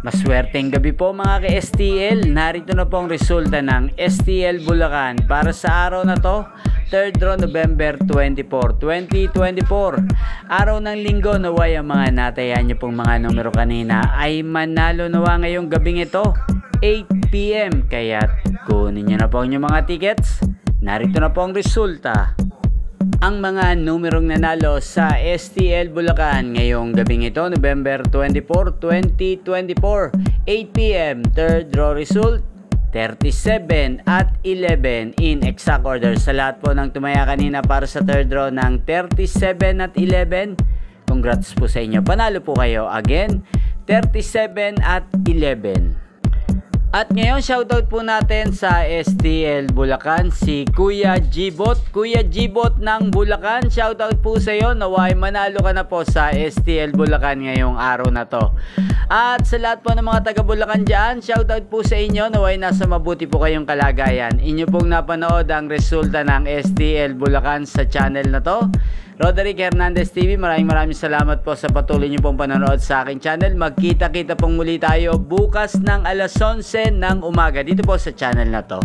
Maswerteng gabi po mga ka-STL. Narito na po ang resulta ng STL Bulacan para sa araw na to, 3rd draw November 24, 2024. Araw ng linggo, naway ang mga natayan nyo pong mga numero kanina ay manalo nawa ngayong gabing ito, 8 PM. Kaya kunin nyo na po ang inyong mga tickets. Narito na po ang resulta. Ang mga numerong nanalo sa STL Bulacan ngayong gabing ito, November 24, 2024, 8 PM, 3rd draw result, 37 at 11 in exact order. Sa lahat po ng tumaya kanina para sa 3rd draw ng 37 at 11, congrats po sa inyo. Panalo po kayo again, 37 at 11. At ngayon, shoutout po natin sa STL Bulacan, si Kuya Gibot. Kuya Gibot ng Bulacan, shoutout po sa iyo. Naway manalo ka na po sa STL Bulacan ngayong araw na to. At sa lahat po ng mga taga Bulacan dyan, shoutout po sa inyo. Naway nasa mabuti po kayong kalagayan. Inyo pong napanood ang resulta ng STL Bulacan sa channel na to. Roderick Hernandez TV, maraming salamat po sa patuloy niyo pong panonood sa aking channel. Magkita-kita pong muli tayo bukas ng alas 11 ng umaga dito po sa channel na to.